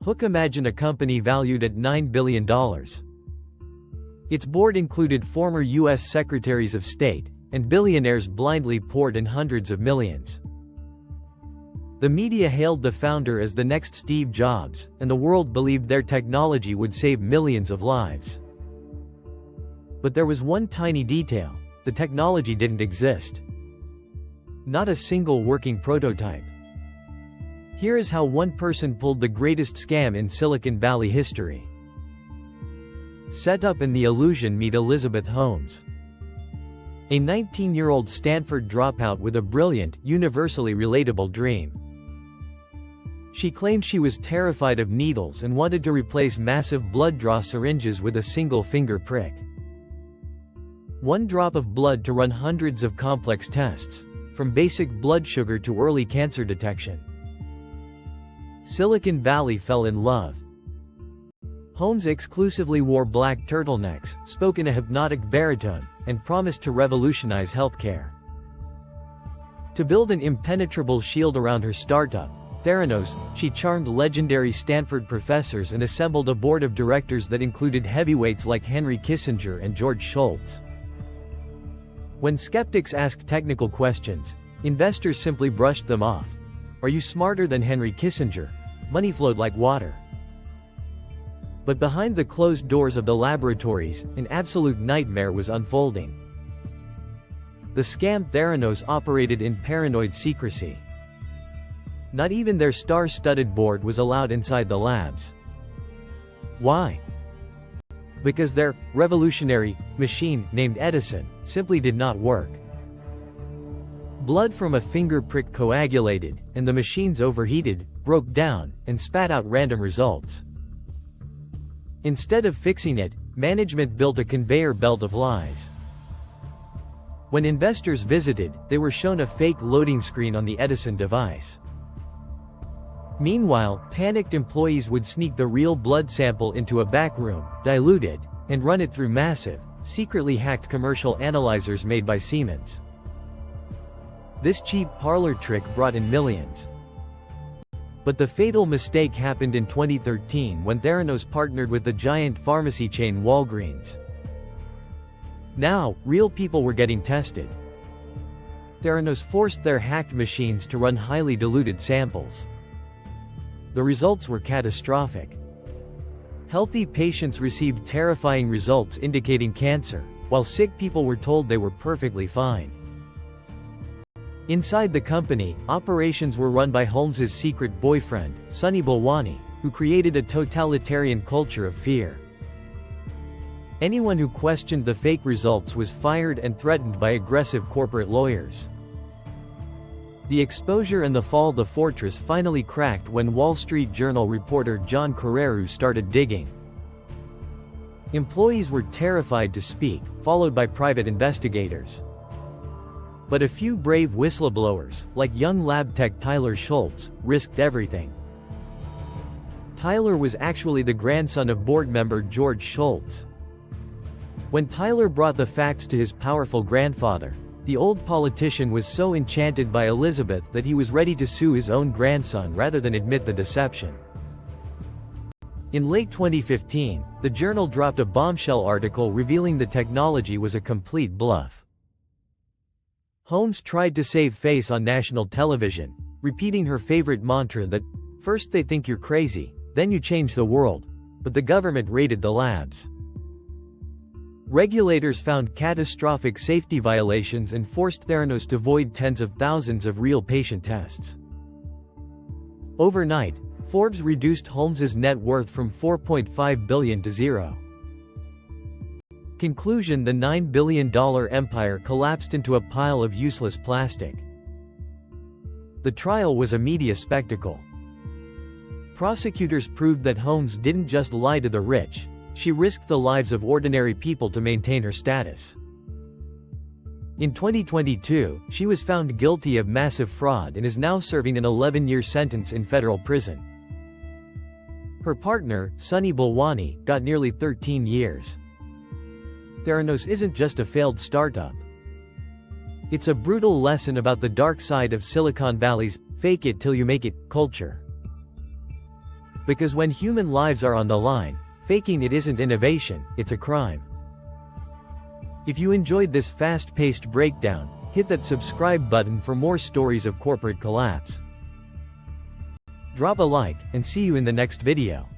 Hook imagined a company valued at $9 billion. Its board included former U.S. Secretaries of State, and billionaires blindly poured in hundreds of millions. The media hailed the founder as the next Steve Jobs, and the world believed their technology would save millions of lives. But there was one tiny detail: the technology didn't exist. Not a single working prototype. Here is how one person pulled the greatest scam in Silicon Valley history. Set up and the illusion. Meet Elizabeth Holmes. A 19-year-old Stanford dropout with a brilliant, universally relatable dream. She claimed she was terrified of needles and wanted to replace massive blood draw syringes with a single finger prick. One drop of blood to run hundreds of complex tests, from basic blood sugar to early cancer detection. Silicon Valley fell in love. Holmes exclusively wore black turtlenecks, spoke in a hypnotic baritone, and promised to revolutionize healthcare. To build an impenetrable shield around her startup, Theranos, she charmed legendary Stanford professors and assembled a board of directors that included heavyweights like Henry Kissinger and George Shultz. When skeptics asked technical questions, investors simply brushed them off. Are you smarter than Henry Kissinger? Money flowed like water. But behind the closed doors of the laboratories, an absolute nightmare was unfolding. The scam Theranos operated in paranoid secrecy. Not even their star-studded board was allowed inside the labs. Why? Because their revolutionary machine, named Edison, simply did not work. Blood from a finger prick coagulated, and the machines overheated, broke down, and spat out random results. Instead of fixing it, management built a conveyor belt of lies. When investors visited, they were shown a fake loading screen on the Edison device. Meanwhile, panicked employees would sneak the real blood sample into a back room, dilute it, and run it through massive, secretly hacked commercial analyzers made by Siemens. This cheap parlor trick brought in millions. But the fatal mistake happened in 2013 when Theranos partnered with the giant pharmacy chain Walgreens. Now, real people were getting tested. Theranos forced their hacked machines to run highly diluted samples. The results were catastrophic. Healthy patients received terrifying results indicating cancer, while sick people were told they were perfectly fine. Inside the company, operations were run by Holmes's secret boyfriend, Sunny Balwani, who created a totalitarian culture of fear. Anyone who questioned the fake results was fired and threatened by aggressive corporate lawyers. The exposure and the fall of the fortress finally cracked when Wall Street Journal reporter John Carreyrou started digging. Employees were terrified to speak, followed by private investigators. But a few brave whistleblowers, like young lab tech Tyler Schultz, risked everything. Tyler was actually the grandson of board member George Shultz. When Tyler brought the facts to his powerful grandfather, the old politician was so enchanted by Elizabeth that he was ready to sue his own grandson rather than admit the deception. In late 2015, the Journal dropped a bombshell article revealing the technology was a complete bluff. Holmes tried to save face on national television, repeating her favorite mantra that, first they think you're crazy, then you change the world. But the government raided the labs. Regulators found catastrophic safety violations and forced Theranos to void tens of thousands of real patient tests. Overnight, Forbes reduced Holmes's net worth from $4.5 billion to zero. Conclusion: the $9 billion empire collapsed into a pile of useless plastic. The trial was a media spectacle. Prosecutors proved that Holmes didn't just lie to the rich, she risked the lives of ordinary people to maintain her status. In 2022, she was found guilty of massive fraud and is now serving an 11-year sentence in federal prison. Her partner, Sunny Balwani, got nearly 13 years. Theranos isn't just a failed startup. It's a brutal lesson about the dark side of Silicon Valley's "fake it till you make it" culture. Because when human lives are on the line, faking it isn't innovation, it's a crime. If you enjoyed this fast-paced breakdown, hit that subscribe button for more stories of corporate collapse. Drop a like, and see you in the next video.